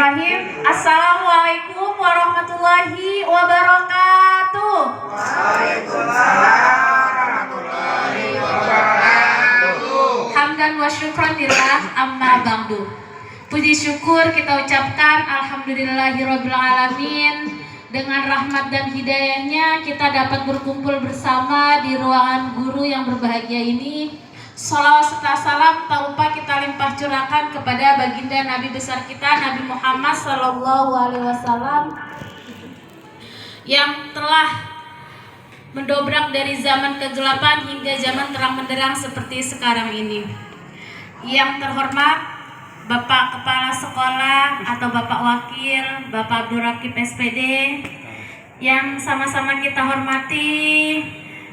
Bismillahirrahmanirrahim. Assalamualaikum warahmatullahi wabarakatuh. Waalaikumsalam warahmatullahi wabarakatuh. Hamdan wa syukran lillah amma ba'du. Puji syukur kita ucapkan alhamdulillahirabbil alamin. Dengan rahmat dan hidayahnya kita dapat berkumpul bersama di ruangan guru yang berbahagia ini. Salawat serta salam tak lupa kita limpah curahkan kepada baginda Nabi besar kita Nabi Muhammad SAW yang telah mendobrak dari zaman kegelapan hingga zaman terang benderang seperti sekarang ini. Yang terhormat Bapak Kepala Sekolah atau Bapak Wakil, Bapak Abdul Rakib SPD, yang sama-sama kita hormati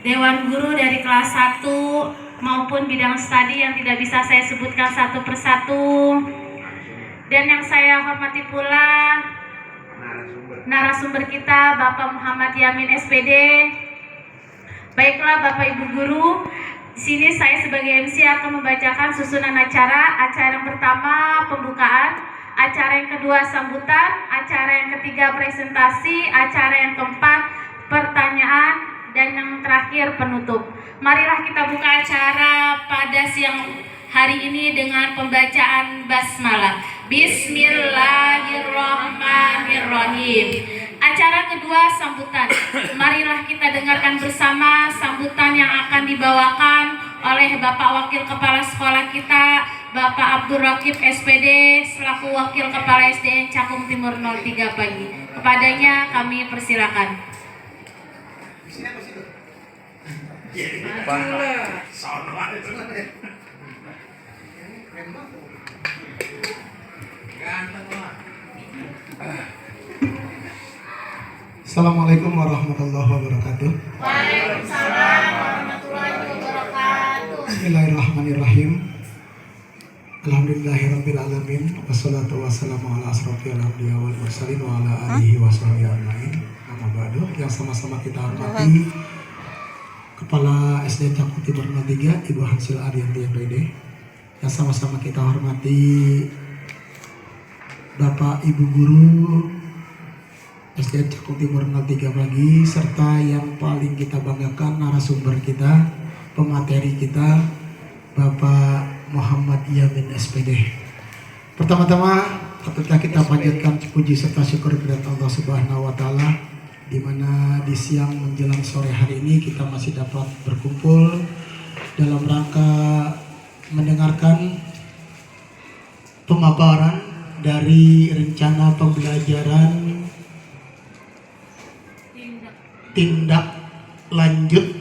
Dewan Guru dari kelas 1 maupun bidang studi yang tidak bisa saya sebutkan satu persatu, dan yang saya hormati pula narasumber kita Bapak Muhammad Yamin SPD. Baiklah Bapak Ibu Guru, di sini saya sebagai MC akan membacakan susunan acara. Acara yang pertama pembukaan, acara yang kedua sambutan, acara yang ketiga presentasi, acara yang keempat pertanyaan, dan yang terakhir penutup. Marilah kita buka acara pada siang hari ini dengan pembacaan basmalah. Bismillahirrahmanirrahim. Acara kedua sambutan. Marilah kita dengarkan bersama sambutan yang akan dibawakan oleh Bapak Wakil Kepala Sekolah kita, Bapak Abdul Rakib SPD selaku Wakil Kepala SDN Cakung Timur 03 Pagi. Kepadanya kami persilakan. Assalamualaikum warahmatullahi wabarakatuh. Waalaikumsalam warahmatullahi wabarakatuh. Bismillahirrahmanirrahim. Alhamdulillahirabbil alamin. Wassalatu wassalamu ala asrofil anbiya wal mursalin wa ala alihi washabihi ajmain. Amma ba'du. Yang sama-sama kita hormati Kepala SD Cakung Timur 03 Ibu Hansil Ariyanti MPD. Yang sama-sama kita hormati Bapak Ibu Guru SD Cakung Timur 03 Pagi, serta yang paling kita banggakan narasumber kita, pemateri kita, Bapak Muhammad Yamin SPD. Pertama-tama patutlah kita panjatkan puji serta syukur kepada Allah Subhanahu wa taala, di mana di siang menjelang sore hari ini kita masih dapat berkumpul dalam rangka mendengarkan pemaparan dari rencana pembelajaran tindak lanjut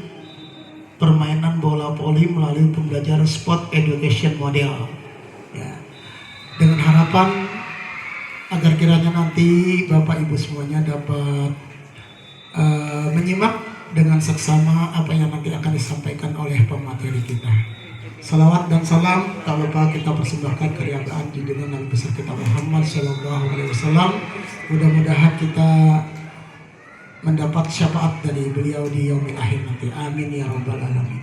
permainan bola voli melalui pembelajaran sport education model, ya, dengan harapan agar kiranya nanti Bapak Ibu semuanya dapat menyimak dengan seksama apa yang nanti akan disampaikan oleh pemateri kita. Salawat dan salam tak lupa kita persembahkan keriaan junjungan Nabi besar kita Muhammad SAW. Mudah-mudahan kita mendapat syafaat dari beliau di yaumil akhir nanti. Amin ya rabbal alamin.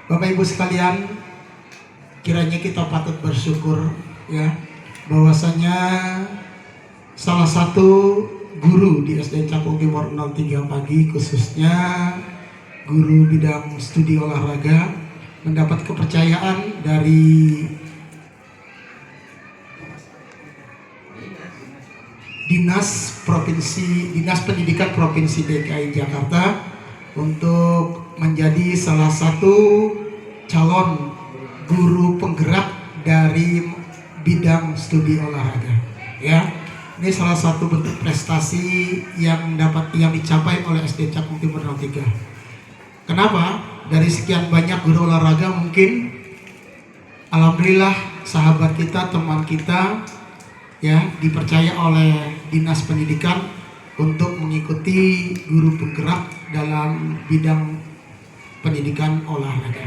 Bapak Ibu sekalian, kiranya kita patut bersyukur, ya, bahwasanya salah satu guru di SD Cakung Timur 03 Pagi, khususnya guru bidang studi olahraga, mendapat kepercayaan dari Dinas Pendidikan Provinsi DKI Jakarta untuk menjadi salah satu calon guru penggerak dari bidang studi olahraga, ya. Ini salah satu bentuk prestasi yang dicapai oleh SD Cakung Timur 03. Kenapa? Dari sekian banyak guru olahraga mungkin alhamdulillah sahabat kita, teman kita, ya, dipercaya oleh Dinas Pendidikan untuk mengikuti guru penggerak dalam bidang pendidikan olahraga.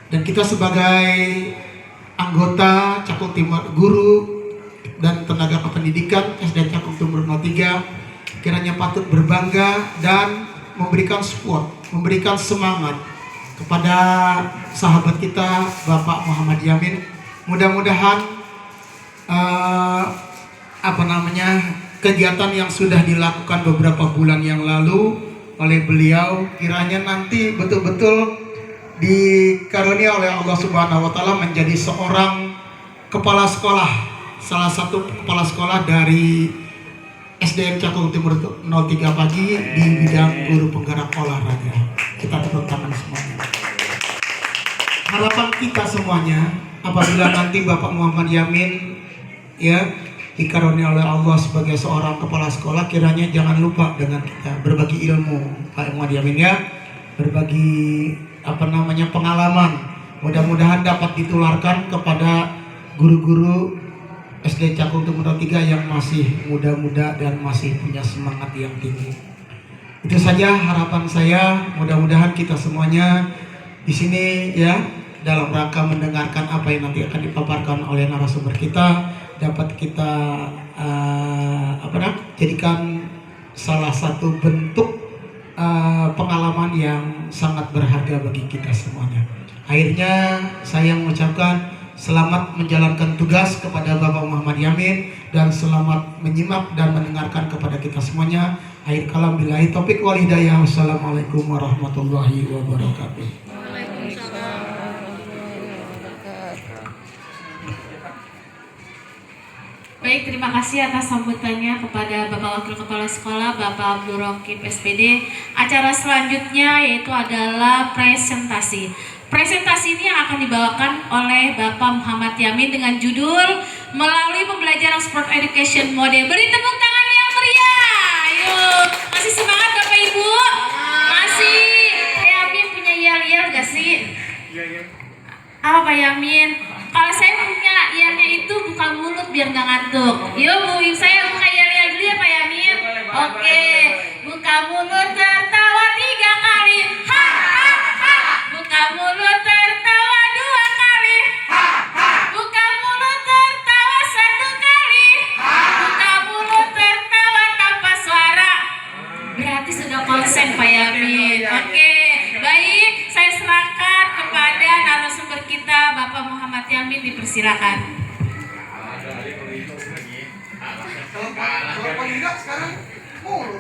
Dan kita sebagai anggota Cakung Timur, guru dan tenaga kependidikan SD Cakung Timur 03 kiranya patut berbangga dan memberikan support, memberikan semangat kepada sahabat kita Bapak Muhammad Yamin. Mudah-mudahan kegiatan yang sudah dilakukan beberapa bulan yang lalu oleh beliau, kiranya nanti betul-betul dikarunia oleh Allah Subhanahu wa taala menjadi seorang kepala sekolah, salah satu kepala sekolah dari SDN Cakung Timur 03 Pagi di bidang guru penggerak olahraga. Kita tepuk tangan semuanya. Harapan kita semuanya, apabila nanti Bapak Muhammad Yamin ya dikarunia oleh Allah sebagai seorang kepala sekolah, kiranya jangan lupa dengan kita berbagi ilmu, Pak Muhammad Yamin ya, berbagi pengalaman. Mudah-mudahan dapat ditularkan kepada guru-guru SD Cakung Timur 3 yang masih muda-muda dan masih punya semangat yang tinggi. Itu saja harapan saya. Mudah-mudahan kita semuanya di sini ya dalam rangka mendengarkan apa yang nanti akan dipaparkan oleh narasumber kita dapat kita jadikan salah satu bentuk pengalaman yang sangat berharga bagi kita semuanya. Akhirnya saya mengucapkan selamat menjalankan tugas kepada Bapak Muhammad Yamin dan selamat menyimak dan mendengarkan kepada kita semuanya. Akhir kalam billahi taufik wal hidayah. Wassalamualaikum warahmatullahi wabarakatuh. Baik, terima kasih atas sambutannya kepada Bapak Wakil Kepala Sekolah, Bapak Abdul Rokib SPD. Acara selanjutnya yaitu adalah presentasi. Presentasi ini yang akan dibawakan oleh Bapak Muhammad Yamin dengan judul Melalui Pembelajaran Sport Education Model. Beri tepuk tangan yang meriah. Yuk, masih semangat Bapak Ibu? Masih? Yamin punya yel-yel gak sih? Apa Pak Yamin? Kalau saya punya yelnya itu buka mulut biar gak ngantuk. Yuk Bu, saya buka yel-yel dulu ya Pak Yamin. Oke, buka mulut tertawa 3 kali. Ha ha ha. Buka mulut tertawa 2 kali. Ha ha. Buka mulut tertawa 1 kali. Ha. Buka mulut tertawa tanpa suara. Berarti sudah konsen Pak Yamin. Oke, baik. Saya serahkan kepada narasumber kita Bapak Muhammad Yamin, dipersilakan. Kalau paling enggak sekarang mulut.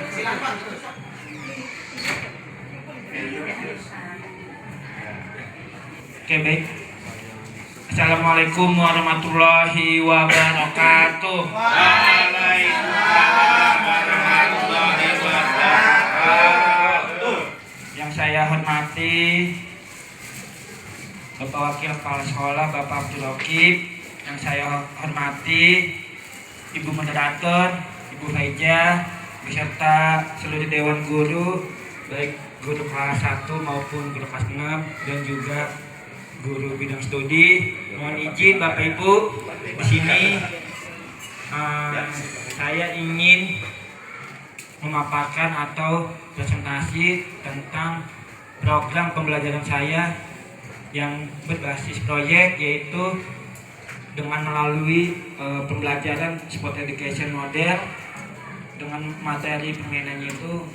Silakan. Oke, baik. Assalamualaikum warahmatullahi wabarakatuh. Waalaikumsalam warahmatullahi wabarakatuh. Yang saya hormati Bapak Wakil Kepala Sekolah, Bapak Abdul Rokib. Yang saya hormati Ibu Moderator, Ibu Faiza, beserta seluruh Dewan Guru, baik guru kelas 1 maupun guru kelas 6 dan juga guru bidang studi. Mohon izin Bapak Ibu, di sini saya ingin memaparkan atau presentasi tentang program pembelajaran saya yang berbasis proyek, yaitu dengan melalui pembelajaran sport education model dengan materi permainannya itu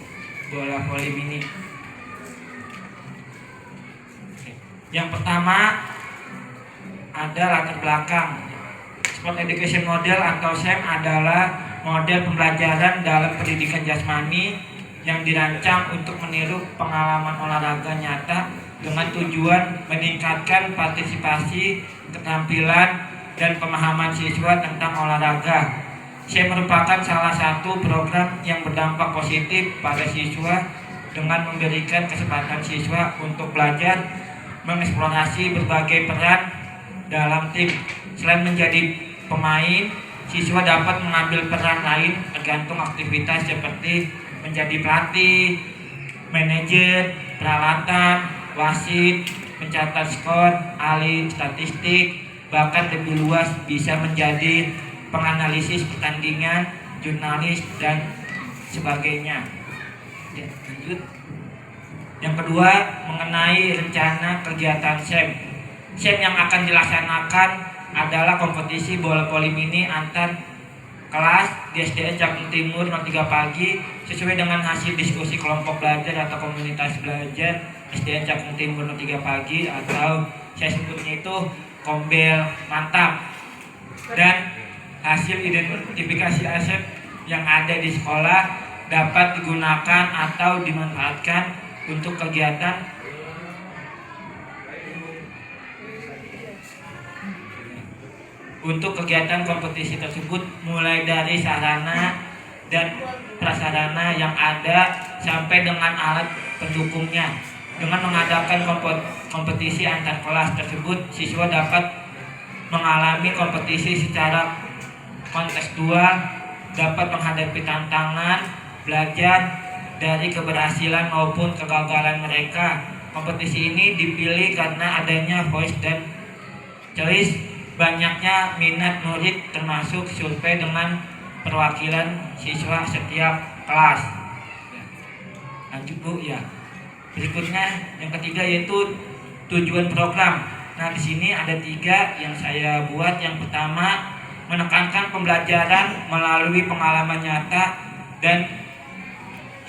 bola voli mini. Yang pertama ada latar belakang. Sport education model atau SEM adalah model pembelajaran dalam pendidikan jasmani yang dirancang untuk meniru pengalaman olahraga nyata dengan tujuan meningkatkan partisipasi, keterampilan, dan pemahaman siswa tentang olahraga. SEM merupakan salah satu program yang berdampak positif pada siswa dengan memberikan kesempatan siswa untuk belajar mengeksplorasi berbagai peran dalam tim. Selain menjadi pemain, siswa dapat mengambil peran lain tergantung aktivitas seperti menjadi pelatih, manajer, peralatan, wasit, pencatat skor, ahli statistik, bahkan lebih luas bisa menjadi penganalisis pertandingan, jurnalis, dan sebagainya. Ya, lanjut. Yang kedua, mengenai rencana kegiatan SEM. SEM yang akan dilaksanakan adalah kompetisi bola voli mini antar kelas di SDN Cakung Timur 03 Pagi sesuai dengan hasil diskusi kelompok belajar atau komunitas belajar SDN Cakung Timur 03 Pagi, atau saya sebutnya itu Kombel Mantap, dan hasil identifikasi aset yang ada di sekolah dapat digunakan atau dimanfaatkan untuk kegiatan kompetisi tersebut, mulai dari sarana dan prasarana yang ada sampai dengan alat pendukungnya. Dengan mengadakan kompetisi antar kelas tersebut, siswa dapat mengalami kompetisi secara kontekstual, dapat menghadapi tantangan belajar dari keberhasilan maupun kegagalan mereka. Kompetisi ini dipilih karena adanya voice dan choice, banyaknya minat murid, termasuk survei dengan perwakilan siswa setiap kelas. Lanjut Bu ya. Berikutnya yang ketiga yaitu tujuan program. Nah, di sini ada 3 yang saya buat. Yang pertama, menekankan pembelajaran melalui pengalaman nyata dan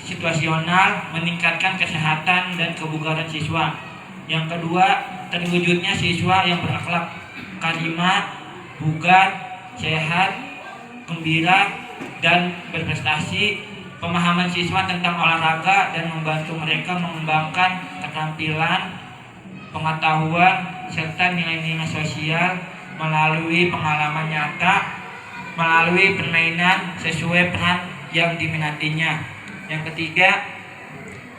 situasional, meningkatkan kesehatan dan kebugaran siswa. Yang kedua, terwujudnya siswa yang berakhlak karimah, bugar, sehat, gembira, dan berprestasi. Pemahaman siswa tentang olahraga dan membantu mereka mengembangkan keterampilan, pengetahuan, serta nilai-nilai sosial melalui pengalaman nyata, melalui permainan sesuai peran yang diminatinya. Yang ketiga,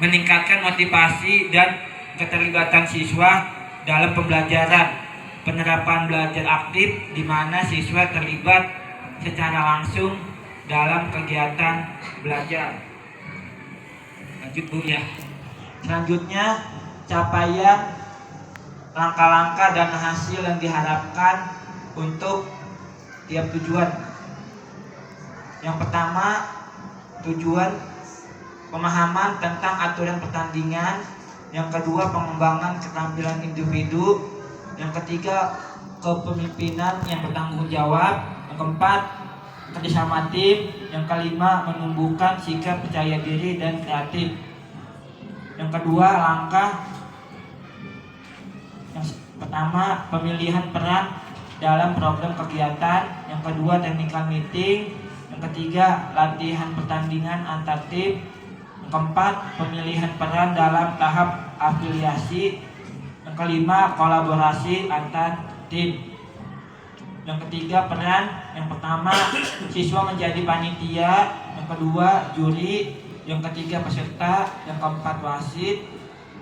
meningkatkan motivasi dan keterlibatan siswa dalam pembelajaran. Penerapan belajar aktif di mana siswa terlibat secara langsung dalam kegiatan belajar. Lanjut Bu ya. Selanjutnya, capaian, langkah-langkah dan hasil yang diharapkan untuk tiap tujuan. Yang pertama, tujuan pemahaman tentang aturan pertandingan. Yang kedua, pengembangan keterampilan individu. Yang ketiga, kepemimpinan yang bertanggung jawab. Yang keempat, kerjasama tim. Yang kelima, menumbuhkan sikap percaya diri dan kreatif. Yang kedua, langkah. Yang pertama, pemilihan peran dalam program kegiatan. Yang kedua, technical meeting. Yang ketiga, latihan pertandingan antar tim. Yang keempat, pemilihan peran dalam tahap afiliasi. Yang kelima, kolaborasi antar tim. Yang ketiga, peran. Yang pertama, siswa menjadi panitia. Yang kedua, juri. Yang ketiga, peserta. Yang keempat, wasit.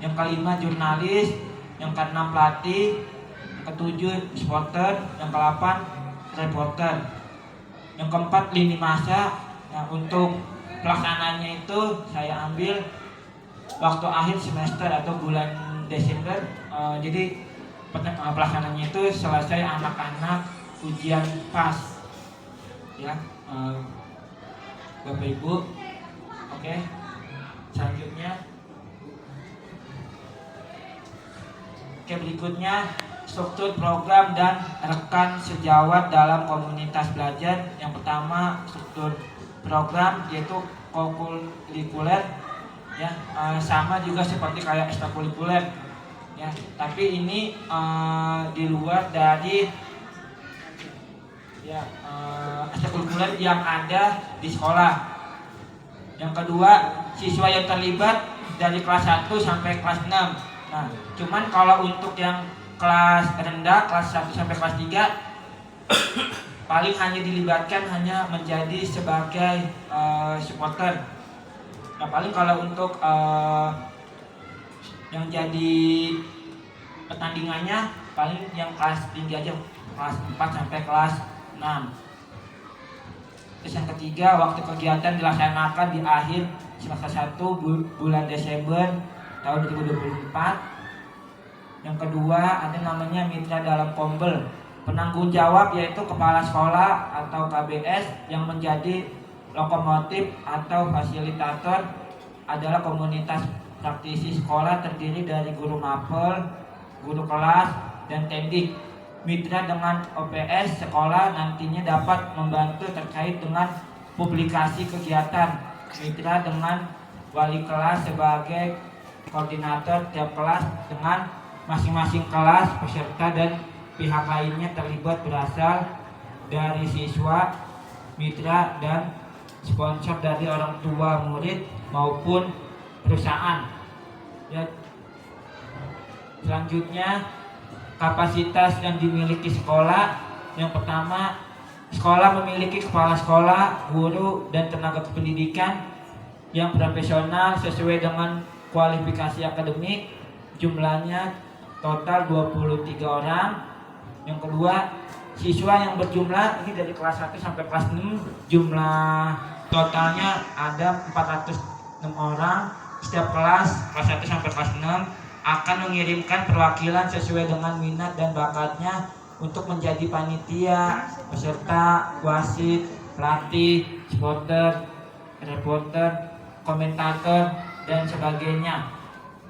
Yang kelima, jurnalis. Yang keenam, pelatih. Yang ketujuh, supporter. Yang kedelapan, reporter. Yang keempat, lini masa. Nah, untuk pelaksananya itu saya ambil waktu akhir semester atau bulan Desember. Jadi pelaksananya itu selesai anak-anak ujian pas ya, Bapak Ibu. Oke, selanjutnya berikutnya struktur program dan rekan sejawat dalam komunitas belajar. Yang pertama, struktur program yaitu kokurikuler ya, sama juga seperti kayak ekstrakurikuler ya, tapi ini di luar dari ya ekstrakurikuler yang ada di sekolah. Yang kedua, siswa yang terlibat dari kelas 1 sampai kelas 6. Nah, cuman kalau untuk yang kelas rendah, kelas 1 sampai kelas 3 paling hanya dilibatkan hanya menjadi sebagai supporter. Nah, paling kalau untuk yang jadi pertandingannya paling yang kelas tinggi aja, kelas 4 sampai kelas 6. Terus yang ketiga, waktu kegiatan dilaksanakan di akhir semester 1 bulan Desember tahun 2024. Yang kedua, ada namanya mitra dalam Kombel. Penanggung jawab yaitu kepala sekolah atau KBS yang menjadi lokomotif atau fasilitator adalah komunitas praktisi sekolah terdiri dari guru mapel, guru kelas, dan tendik. Mitra dengan OPS sekolah nantinya dapat membantu terkait dengan publikasi kegiatan. Mitra dengan wali kelas sebagai koordinator tiap kelas dengan masing-masing kelas, peserta, dan pihak lainnya terlibat berasal dari siswa, mitra, dan sponsor dari orang tua murid maupun perusahaan. Ya. Selanjutnya, kapasitas yang dimiliki sekolah. Yang pertama, sekolah memiliki kepala sekolah, guru, dan tenaga kependidikan yang profesional sesuai dengan kualifikasi akademik. Jumlahnya total 23 orang. Yang kedua, siswa yang berjumlah ini dari kelas 1 sampai kelas 6, jumlah totalnya ada 406 orang. Setiap kelas 1 sampai kelas 6 akan mengirimkan perwakilan sesuai dengan minat dan bakatnya untuk menjadi panitia, peserta, wasit, pelatih, supporter, reporter, komentator, dan sebagainya.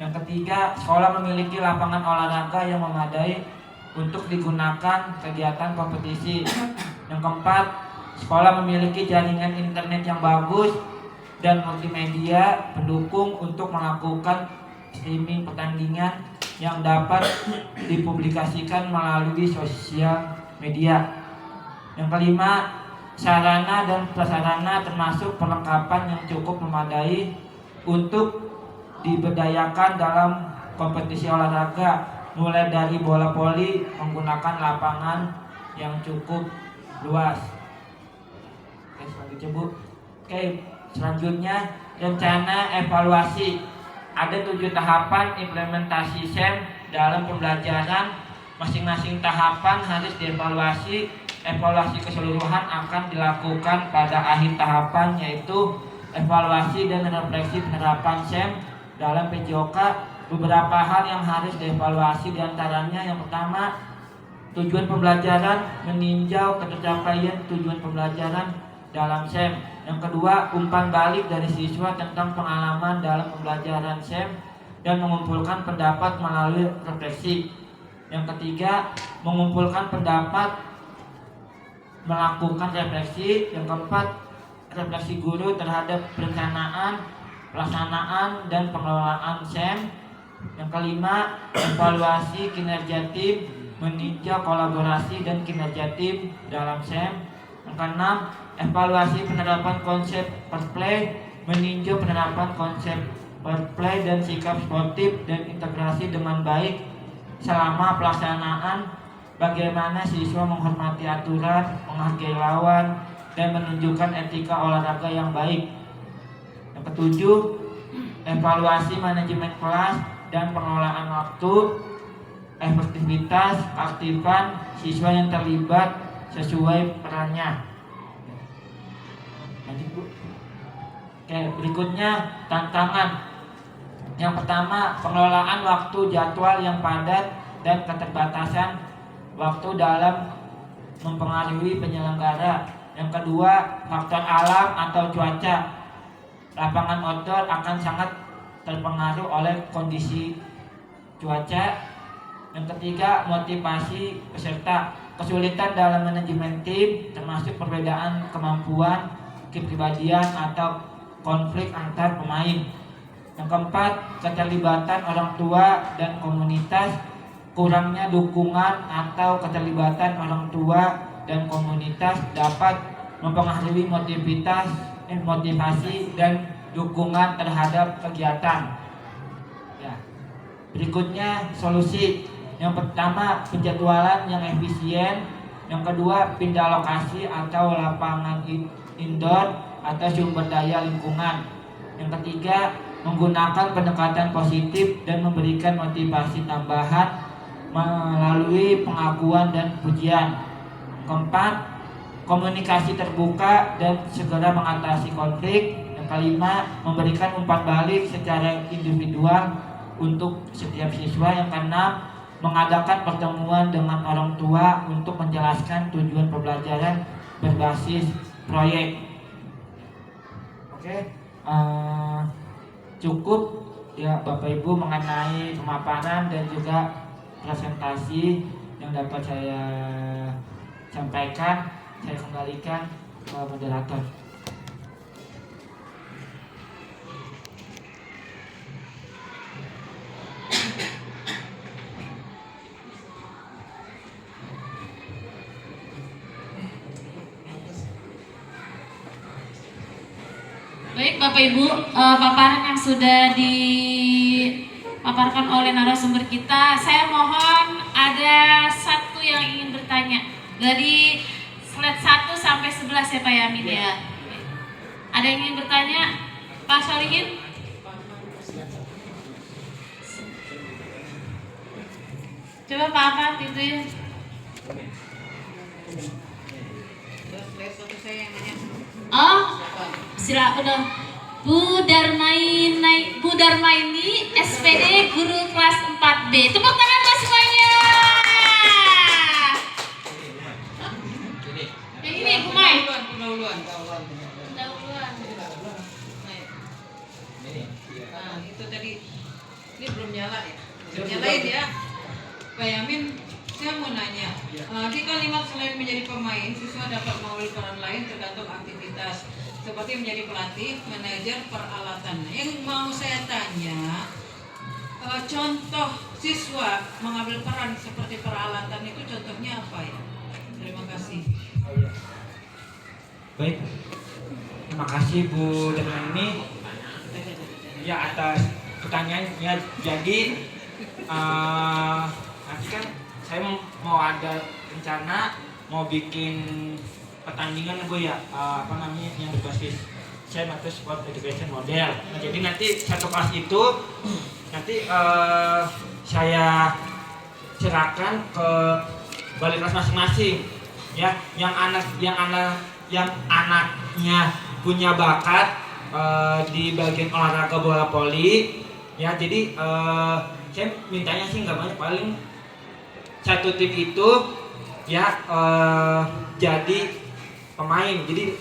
Yang ketiga, sekolah memiliki lapangan olahraga yang memadai untuk digunakan kegiatan kompetisi. Yang keempat, sekolah memiliki jaringan internet yang bagus dan multimedia pendukung untuk melakukan streaming pertandingan yang dapat dipublikasikan melalui sosial media. Yang kelima, sarana dan prasarana termasuk perlengkapan yang cukup memadai untuk diberdayakan dalam kompetisi olahraga, mulai dari bola voli menggunakan lapangan yang cukup luas. Oke, selanjutnya Bu. Oke, selanjutnya rencana evaluasi. Ada 7 tahapan implementasi SEM dalam pembelajaran. Masing-masing tahapan harus dievaluasi. Evaluasi keseluruhan akan dilakukan pada akhir tahapan, yaitu evaluasi dan refleksi penerapan SEM dalam PJOK. Beberapa hal yang harus dievaluasi diantaranya, yang pertama, tujuan pembelajaran, meninjau tercapaian tujuan pembelajaran dalam SEM. Yang kedua, umpan balik dari siswa tentang pengalaman dalam pembelajaran SEM dan mengumpulkan pendapat melalui refleksi. Yang ketiga, mengumpulkan pendapat melakukan refleksi. Yang keempat, refleksi guru terhadap perencanaan, pelaksanaan, dan pengelolaan SEM. Yang kelima, evaluasi kinerja tim, meninjau kolaborasi dan kinerja tim dalam SEM. Yang keenam, evaluasi penerapan konsep perplay, meninjau penerapan konsep perplay dan sikap sportif dan integrasi dengan baik selama pelaksanaan. Bagaimana siswa menghormati aturan, menghargai lawan, dan menunjukkan etika olahraga yang baik. Yang ketujuh, evaluasi manajemen kelas dan pengelolaan waktu, efektivitas keaktifan siswa yang terlibat sesuai perannya. Lanjut Bu. Oke, berikutnya tantangan. Yang pertama, pengelolaan waktu jadwal yang padat dan keterbatasan waktu dalam mempengaruhi penyelenggara. Yang kedua, faktor alam atau cuaca. Lapangan outdoor akan sangat terpengaruh oleh kondisi cuaca. Yang ketiga, motivasi peserta. Kesulitan dalam manajemen tim, termasuk perbedaan kemampuan, kepribadian, atau konflik antar pemain. Yang keempat, keterlibatan orang tua dan komunitas. Kurangnya dukungan atau keterlibatan orang tua dan komunitas dapat mempengaruhi motivasi dan dukungan terhadap kegiatan. Ya. Berikutnya solusi. Yang pertama, penjadwalan yang efisien. Yang kedua, pindah lokasi atau lapangan indoor atau sumber daya lingkungan. Yang ketiga, menggunakan pendekatan positif dan memberikan motivasi tambahan melalui pengakuan dan pujian. Keempat, komunikasi terbuka dan segera mengatasi konflik. Yang kelima, memberikan umpan balik secara individual untuk setiap siswa. Yang keenam, mengadakan pertemuan dengan orang tua untuk menjelaskan tujuan pembelajaran berbasis proyek. Oke, cukup ya Bapak Ibu mengenai pemaparan dan juga presentasi yang dapat saya sampaikan. Saya kembalikan ke moderator. Baik Bapak Ibu, paparan yang sudah dipaparkan oleh narasumber kita, saya mohon ada satu yang ingin bertanya dari slide 1 sampai 11 ya Pak Yamin ya. Ada yang ingin bertanya? Pak Solihin? Coba Pak Ahmad itu ya. Oh, silakan dong. Bu Darmaini SPD guru kelas 4B. Tepuk tangan Mas semuanya. Yang ini Bu Mai. Pendahuluan. Nah, itu tadi ini belum nyala ya. Belum nyalain ya. Pak Yamin, saya mau nanya. Di kalimat selain menjadi pemain, siswa dapat mengambil peran lain tergantung aktivitas seperti menjadi pelatih, manajer, peralatan. Yang mau saya tanya, contoh siswa mengambil peran seperti peralatan itu contohnya apa ya? Terima kasih. Baik, terima kasih Bu Darmaini ya atas pertanyaannya. Jadi nanti kan saya mau ada rencana mau bikin pertandingan Bu ya, apa namanya yang berbasis SEM atau Sport Education Model. Nah, jadi nanti satu kelas itu nanti saya serahkan ke balik kelas masing-masing ya, yang anaknya punya bakat di bagian olahraga bola voli ya. Jadi saya mintanya sih nggak banyak, paling satu tim itu ya jadi pemain. Jadi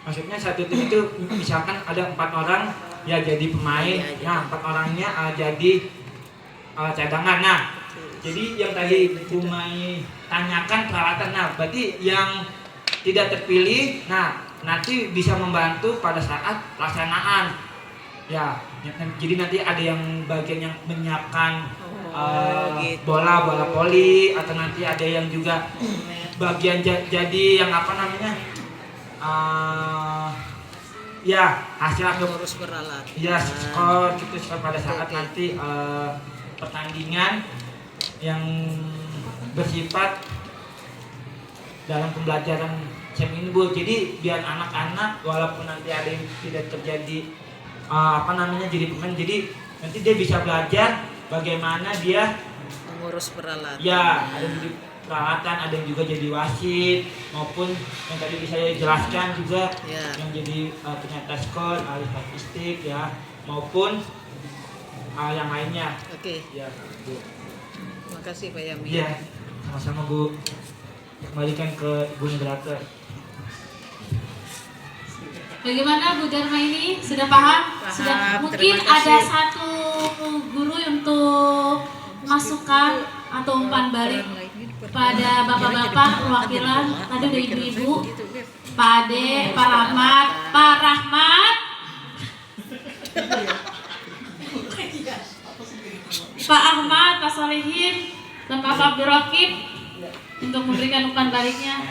maksudnya satu tim itu misalkan ada 4 orang ya jadi pemain ya, 4 orangnya jadi cadangan. Nah, jadi yang tadi Bu Mai tanyakan peralatan, nah berarti yang tidak terpilih nah nanti bisa membantu pada saat pelaksanaan ya. Jadi nanti ada yang bagian yang menyiapkan Gitu. bola voli, atau nanti ada yang juga bagian jadi yang apa namanya ya hasil Ngurus peralatan. ya skor gitu, skor pada saat nanti pertandingan yang bersifat dalam pembelajaran SEM ini Bu. Jadi biar anak-anak walaupun nanti ada yang tidak terjadi apa namanya jadi pemain, jadi nanti dia bisa belajar bagaimana dia Mengurus peralatan. ya, ada yang jadi peralatan, ada yang juga jadi wasit, maupun yang tadi bisa saya jelaskan juga Ya. yang jadi penyata skor, ahli statistik ya, maupun yang lainnya. Oke, Ya, Bu. terima kasih Pak Yamin. Iya, sama-sama Bu. Kembalikan ke Ibu moderator. Bagaimana Bu Darmaini? Sudah paham? Paham, Sudah. Mungkin terima kasih. ada satu guru untuk masukan atau umpan balik pada bapak-bapak perwakilan. Tadi udah ibu-ibu, Pak Ade, Pak Rahmat, Pak Ahmad, Pak Solihin, dan Bapak Abdul Raqib untuk memberikan umpan baliknya.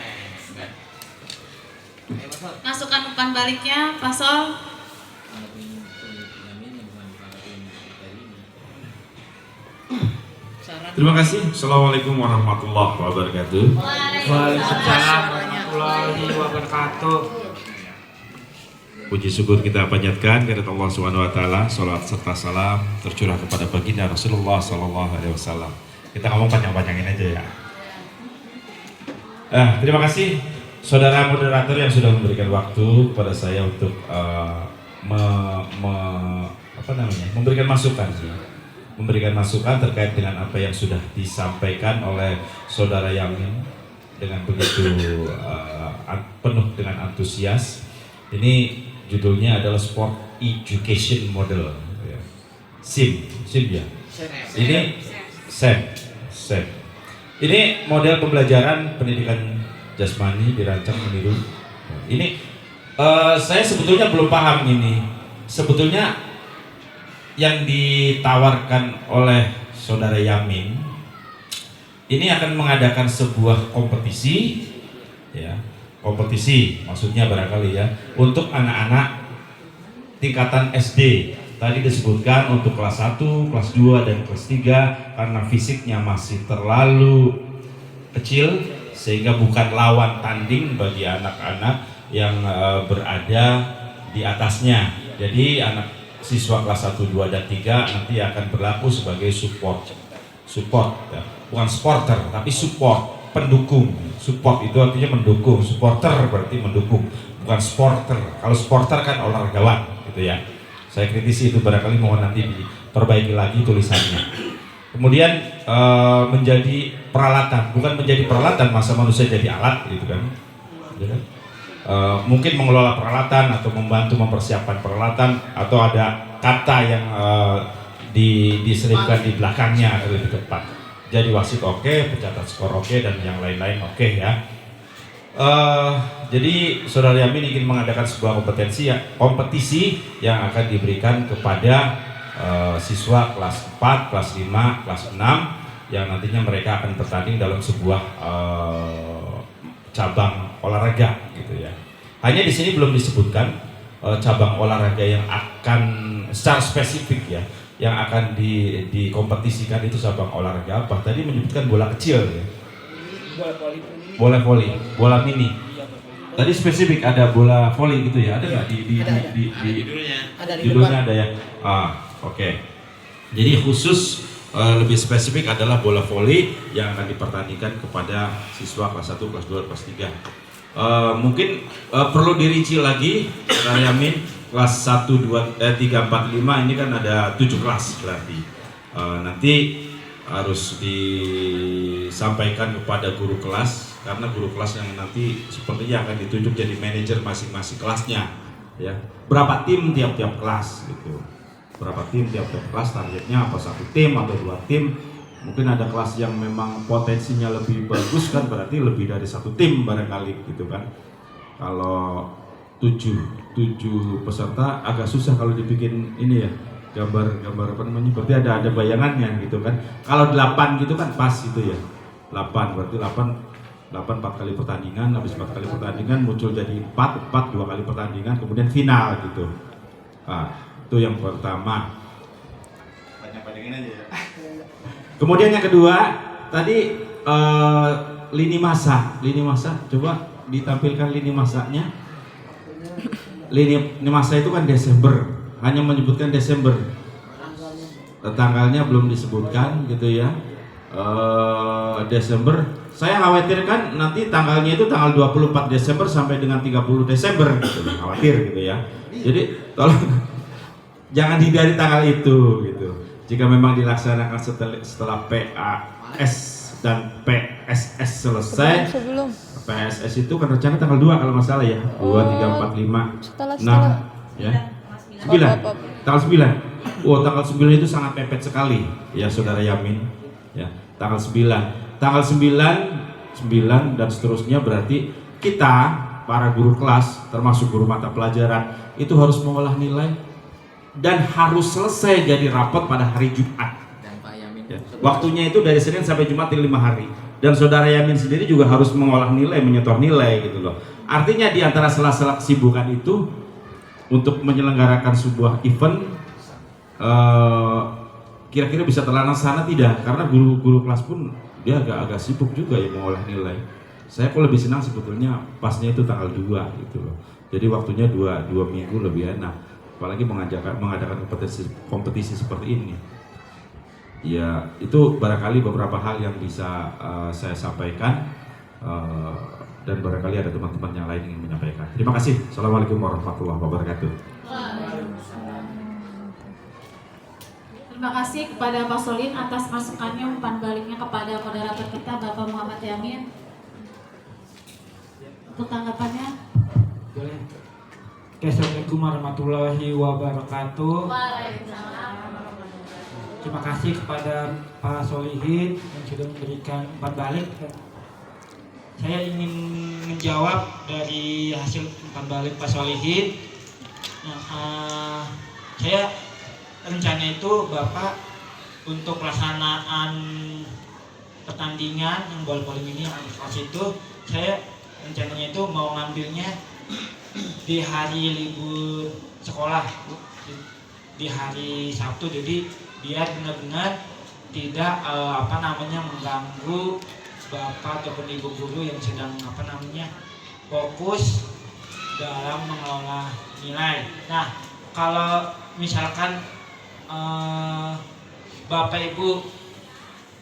Masukkan umpan baliknya, Pak Sol. Terima kasih. Assalamualaikum warahmatullahi wabarakatuh. Waalaikumsalam warahmatullahi wabarakatuh. Puji syukur kita panjatkan kepada Allah Subhanahu wa taala, salawat serta salam tercurah kepada baginda Rasulullah sallallahu alaihi wasallam. Kita ngomong panjang-panjangin aja ya. Terima kasih saudara moderator yang sudah memberikan waktu kepada saya untuk memberikan masukan sih. Memberikan masukan terkait dengan apa yang sudah disampaikan oleh saudara Yamin dengan begitu penuh dengan antusias. Ini judulnya adalah Sport Education Model, SEM ya. Ini SEM. Ini model pembelajaran pendidikan jasmani dirancang meniru. Ini saya sebetulnya belum paham ini. Sebetulnya yang ditawarkan oleh saudara Yamin ini akan mengadakan sebuah kompetisi ya, kompetisi, maksudnya barangkali ya, untuk anak-anak tingkatan SD. Tadi disebutkan untuk kelas 1, kelas 2, dan kelas 3 karena fisiknya masih terlalu kecil sehingga bukan lawan tanding bagi anak-anak yang berada di atasnya. Jadi anak siswa kelas 1, 2, dan 3 nanti akan berlaku sebagai support ya. Bukan supporter tapi support, pendukung. Support itu artinya mendukung, supporter berarti mendukung, bukan supporter. Kalau supporter kan olahragawan gitu ya. Saya kritisi itu, barangkali mohon nanti diperbaiki lagi tulisannya. Kemudian menjadi peralatan, bukan menjadi peralatan, masa manusia jadi alat gitu kan. Mungkin mengelola peralatan atau membantu mempersiapkan peralatan atau ada kata yang diselipkan di belakangnya lebih tepat. Jadi wasit oke, pencatat skor oke, dan yang lain-lain oke ya. Jadi Saudara Yamin ingin mengadakan sebuah kompetisi yang akan diberikan kepada siswa kelas 4, kelas 5, kelas 6 yang nantinya mereka akan bertanding dalam sebuah cabang olahraga gitu ya. Hanya di sini belum disebutkan cabang olahraga yang akan secara spesifik ya, yang akan dikompetisikan itu cabang olahraga apa? Tadi menyebutkan bola kecil ya. Bola voli, bola mini. Tadi spesifik ada bola voli gitu ya, ada nggak di judulnya ada ya. Oke. Jadi khusus lebih spesifik adalah bola voli yang akan dipertandingkan kepada siswa kelas 1, kelas 2, kelas 3. Mungkin perlu dirinci lagi, Saudara Yamin, kelas 1, 2, 3, 4, 5 ini kan ada 7 kelas berarti. Nanti harus disampaikan kepada guru kelas, karena guru kelas yang nanti sepertinya akan ditunjuk jadi manajer masing-masing kelasnya ya. Berapa tim tiap-tiap kelas gitu. Berapa tim tiap-tiap kelas, targetnya apa, 1 tim atau 2 tim. Mungkin ada kelas yang memang potensinya lebih bagus kan, berarti lebih dari 1 tim barangkali gitu kan. Kalau 7 peserta agak susah kalau dibikin ini ya, gambar apa namanya, berarti ada bayangannya gitu kan. Kalau 8 gitu kan pas gitu ya, 8 berarti 8 4 kali pertandingan, habis 4 kali pertandingan muncul jadi 4 2 kali pertandingan, kemudian final gitu. Itu yang pertama. Banyak-banyakin aja ya. Kemudian yang kedua tadi lini masa, coba ditampilkan lini masanya. Lini masa itu kan Desember, hanya menyebutkan Desember, tanggalnya belum disebutkan gitu ya. Desember, saya khawatirkan nanti tanggalnya itu tanggal 24 Desember sampai dengan 30 Desember gitu, khawatir gitu ya. Jadi tolong jangan hindari tanggal itu gitu. Jika memang dilaksanakan setelah PAS dan PSS selesai, PSS itu kan rencana tanggal 2 kalau nggak salah ya, 2, 3, 4, 5, 6 ya, 9, tanggal 9. Tanggal 9 itu sangat mepet sekali ya Saudara Yamin ya. Tanggal 9 dan seterusnya, berarti kita para guru kelas termasuk guru mata pelajaran itu harus mengolah nilai dan harus selesai jadi rapot pada hari Jumat. Ya. Waktunya itu dari Senin sampai Jumat 5 hari. Dan Saudara Yamin sendiri juga harus mengolah nilai, menyetor nilai gitu loh. Artinya di antara sela-sela kesibukan itu untuk menyelenggarakan sebuah event kira-kira bisa terlaksana tidak? Karena guru-guru kelas pun dia agak sibuk juga ya mengolah nilai. Saya kok lebih senang sebetulnya pasnya itu tanggal 2 gitu loh. Jadi waktunya 2 minggu lebih enak. Apalagi mengadakan kompetisi seperti ini. Ya, itu barangkali beberapa hal yang bisa saya sampaikan, dan barangkali ada teman-teman yang lain yang menyampaikan. Terima kasih. Assalamualaikum warahmatullahi wabarakatuh. Terima kasih kepada Pak Solin atas masukannya, umpan baliknya kepada moderator kita Bapak Muhammad Yamin. Untuk tanggapannya. Assalamualaikum warahmatullahi wabarakatuh. Waalaikumsalam. Terima kasih kepada Pak Solihin yang sudah memberikan umpan balik. Saya ingin menjawab dari hasil umpan balik Pak Solihin. Saya rencana itu Bapak untuk pelaksanaan pertandingan yang bola voli ini yang kelas itu, saya rencananya itu mau ngambilnya di hari libur sekolah, di hari Sabtu, jadi biar benar-benar tidak mengganggu bapak ataupun ibu guru yang sedang fokus dalam mengelola nilai. Nah, kalau misalkan bapak ibu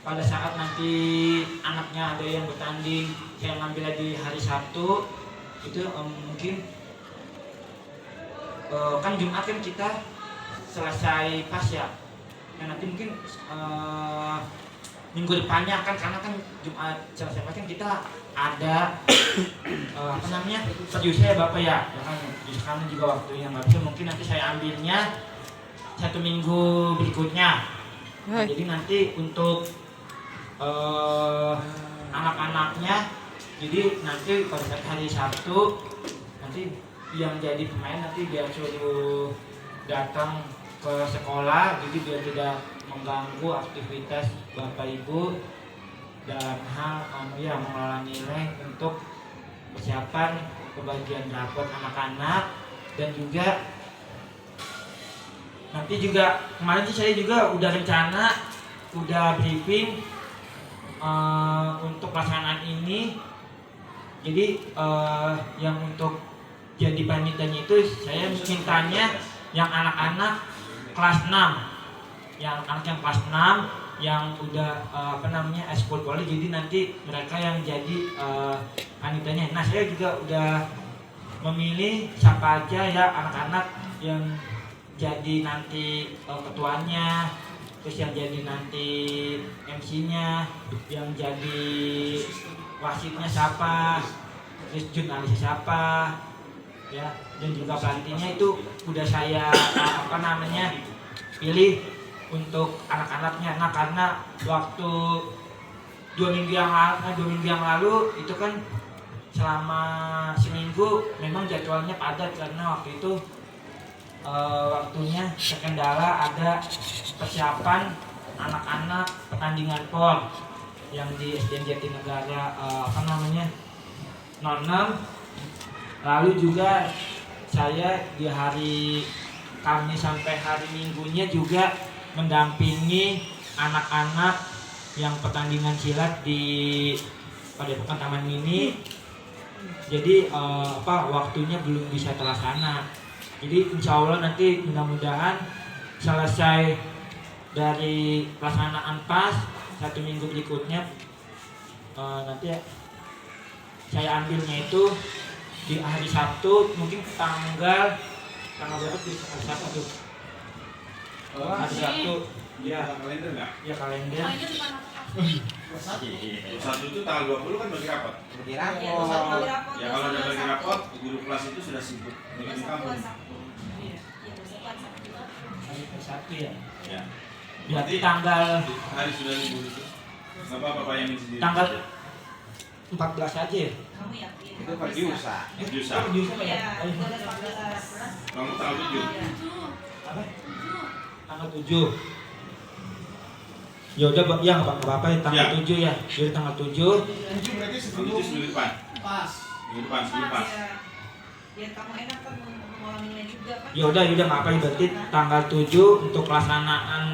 pada saat nanti anaknya ada yang bertanding, saya ngambilnya di hari Sabtu, itu mungkin kan Jumat kan kita selesai pas ya. Nah, nanti mungkin minggu depannya kan, karena kan Jumat selesai pas kan kita ada seriusnya ya Bapak ya kan sekarang juga waktunya nggak bisa, mungkin nanti saya ambilnya 1 minggu berikutnya. Nah, jadi nanti untuk anak-anaknya, jadi nanti pada saat hari Sabtu nanti yang jadi pemain nanti dia suruh datang ke sekolah, jadi biar tidak mengganggu aktivitas bapak ibu dan hal mengelola nilai untuk persiapan pembagian rapot anak-anak. Dan juga nanti juga kemarin sih saya juga udah rencana, udah briefing untuk pelaksanaan ini. Jadi yang untuk jadi panitianya itu saya mintanya yang anak-anak kelas 6, yang anak yang kelas 6 yang udah ekskul poli, jadi nanti mereka yang jadi panitianya. Nah, saya juga udah memilih siapa aja ya anak-anak yang jadi nanti ketuanya, terus yang jadi nanti MC-nya, yang jadi wasitnya siapa, terus jurnalisnya siapa ya, dan juga pelatihnya itu udah saya pilih untuk anak-anaknya. Nah, karena waktu 2 minggu yang lalu itu kan selama seminggu memang jadwalnya padat karena waktu itu waktunya terkendala ada persiapan anak-anak pertandingan PON yang di SDN Jatinegara 06. Lalu juga saya di hari Kamis sampai hari Minggunya juga mendampingi anak-anak yang pertandingan silat di Padepokan Taman Mini. Jadi waktunya belum bisa terlaksana. Jadi insya Allah nanti mudah-mudahan selesai dari pelaksanaan PAS 1 minggu berikutnya, nanti saya ambilnya itu di hari Sabtu, mungkin tanggal berapa tuh? Hari Sabtu. Hari Sabtu. Ya, kalender nggak? Ya, kalender. Satu itu tanggal 20 kan bagi rapat. Bagi rapot. Ya kalau udah bagi rapot, guru kelas itu sudah sibuk di kampus. Hari Sabtu ya. Ya. Berarti tanggal Hari sudah libur itu. Nggak apa-apa Pak Yamin sendiri. tanggal 14 aja ya. Itu pergi usaha. Jusa. Iya, Kamu tanggal 7. Apa? Tanggal 7. Ya udah ya nggak apa-apa ya, tanggal 7 ya. Jadi tanggal 7. 7 berarti Itu sebelum minggu depan. pas. Minggu depan sebelum pas. Biar kamu enak kan mengolah nilai juga kan. Ya udah nggak apa-apa, berarti tanggal 7 untuk pelaksanaan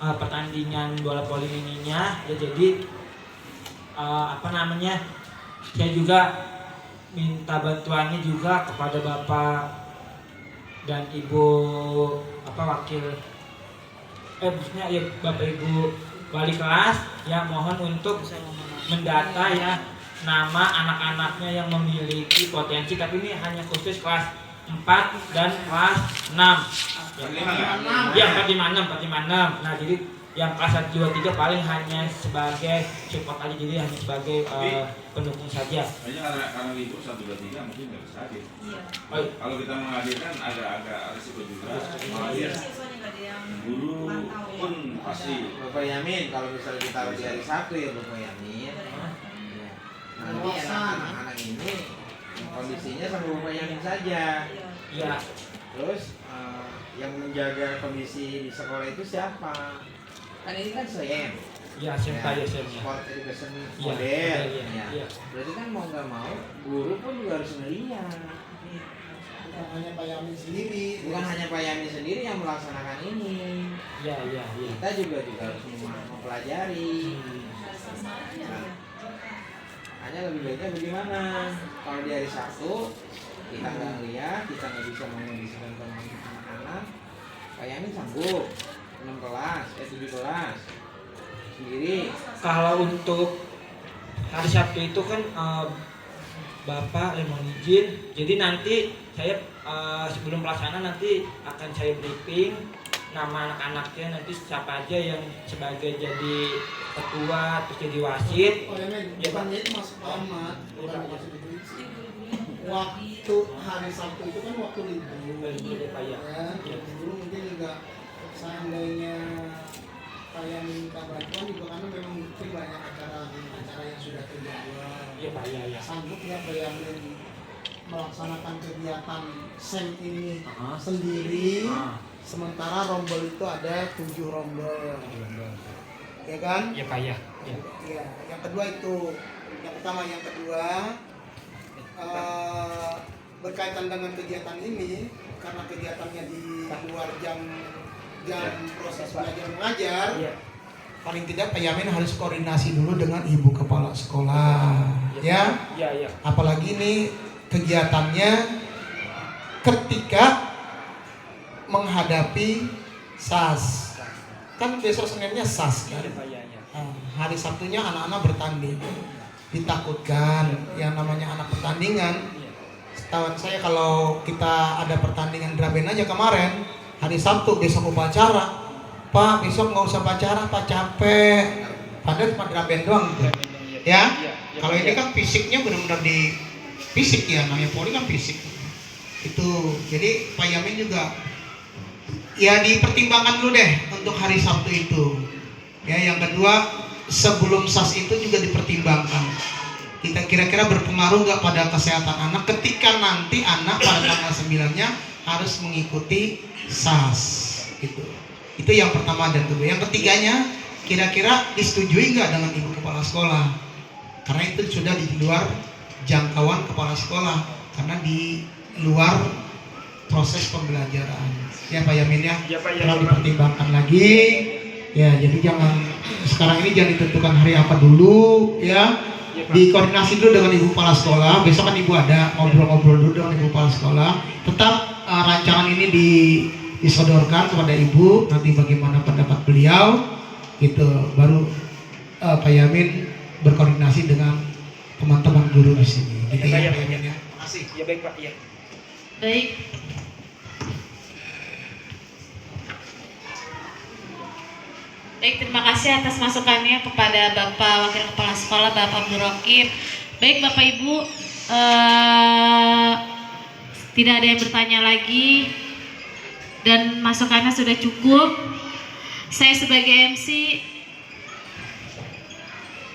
pertandingan bola voli mininya ya. Jadi saya juga minta bantuannya juga kepada Bapak dan Ibu wakil maksudnya ya Bapak Ibu wali kelas ya, mohon untuk mendata ya nama anak-anaknya yang memiliki potensi, tapi ini hanya khusus kelas 4 dan kelas 6 ya, 4, 5, 6. Nah, jadi yang kelas 1, 2, 3 paling hanya sebagai support aja, jadi hanya sebagai pendukung saja. Hanya karena libur 1, 2, 3 mungkin nggak bisa hadir. Iya. Kalau kita menghadirkan agak risiko juga. Menghadir Siswanya nggak ada yang guru mantau ya. pun pasti. Bapak Yamin, kalau misalnya kita di hari Sabtu ya Bapak Yamin. Nanti anak-anak ini kondisinya sama Bapak Yamin saja. Ya, Terus yang menjaga kondisi di sekolah itu siapa? Kan ini kan SEM. ya saya ya. Sport Education Iya, Model. iya. Ya. Iya. Berarti kan mau nggak mau guru pun juga harus ngeliat. Bukan hanya Pak Yamin sendiri. Bukan hanya Pak Yamin sendiri yang melaksanakan ini. Iya, iya, iya. Kita juga harus mempelajari. Nah, hanya lebih baiknya bagaimana? Kalau di hari Sabtu kita nggak lihat, kita nggak bisa mengondisikan anak-anak. Pak Yamin sanggup 7 kelas sendiri. Kalau untuk hari Sabtu itu kan Bapak mohon izin. Jadi nanti saya sebelum pelaksana nanti akan saya briefing nama anak-anaknya, nanti siapa aja yang sebagai jadi ketua terus jadi wasit. Pak Yamin, Ya, Pak. bukannya itu masuk alamat, bukan masuk itu. Waktu hari Sabtu itu kan waktu libur. Libur ya, Pak, ya. Ya, libur mungkin juga seandainya Pak Yamin minta bantuan juga karena memang mungkin banyak acara yang sudah terjadwal. Iya, Pak, ya, ya. Sanggup ya Pak Yamin melaksanakan kegiatan SEM ini Aha. sendiri, Ah. sementara rombel itu ada 7 rombel, ya kan? Iya, Pak, ya. Ya. Ya, yang kedua itu, yang pertama, yang kedua berkaitan dengan kegiatan ini, karena kegiatannya di luar jam proses belajar mengajar, Iya. paling tidak Pak Yamin harus koordinasi dulu dengan ibu kepala sekolah, ya. Iya, iya. Apalagi ini kegiatannya ketika menghadapi SAS, kan besok Seninnya SAS kan. Iya, Pak, ya, ya. Nah, hari Sabtunya anak-anak bertanding. Ditakutkan yang namanya anak pertandingan. Setahuan saya kalau kita ada pertandingan draben aja kemarin, hari Sabtu besok upacara. Pak, besok nggak usah upacara, Pak, capek. Padahal cuma draben doang tuh. Ya? Kalau ini kan fisiknya benar-benar di fisik ya, namanya poli kan fisik. Itu. Jadi Pak Yamin juga ya dipertimbangkan dulu deh untuk hari Sabtu itu. Ya, yang kedua sebelum SAS itu juga dipertimbangkan. Kita kira-kira berpengaruh nggak pada kesehatan anak ketika nanti anak pada tanggal 9-nya harus mengikuti SAS gitu. Itu yang pertama dan kedua. Yang ketiganya kira-kira disetujui nggak dengan ibu kepala sekolah? Karena itu sudah di luar jangkauan kepala sekolah karena di luar proses pembelajaran. Ya Pak Yamin ya, Ya, Pak, ya, perlu ya, Pak. dipertimbangkan lagi. Ya, jadi jangan sekarang ini jangan ditentukan hari apa dulu ya. Ya, Pak. Dikoordinasi dulu dengan ibu kepala sekolah. Besok kan ibu ada ngobrol-ngobrol dulu dengan ibu kepala sekolah. Tetap rancangan ini disodorkan kepada ibu. Nanti bagaimana pendapat beliau, gitu. Baru Pak Yamin berkoordinasi dengan teman-teman guru di sini. Gitu ya, Pak Yamin ya. Terima kasih. Ya, baik, Pak, ya. Baik. Baik, terima kasih atas masukannya kepada Bapak Wakil Kepala Sekolah, Bapak Abdul Rokib. Baik, Bapak Ibu, tidak ada yang bertanya lagi dan masukannya sudah cukup. Saya sebagai MC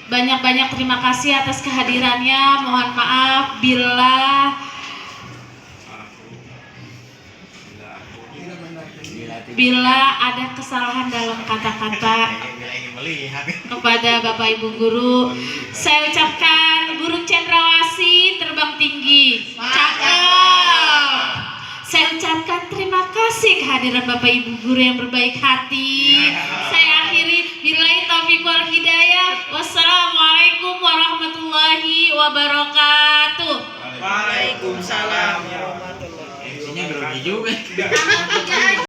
banyak-banyak terima kasih atas kehadirannya. Mohon maaf bila ada kesalahan dalam kata-kata kepada Bapak Ibu guru. Saya ucapkan burung cendrawasih terbang tinggi. Cakep. Saya ucapkan terima kasih kehadiran Bapak Ibu guru yang berbaik hati. Saya akhiri billahi taufiq wal hidayah. Wassalamualaikum warahmatullahi wabarakatuh. Waalaikumsalam warahmatullahi wabarakatuh. Isinya grogi juga.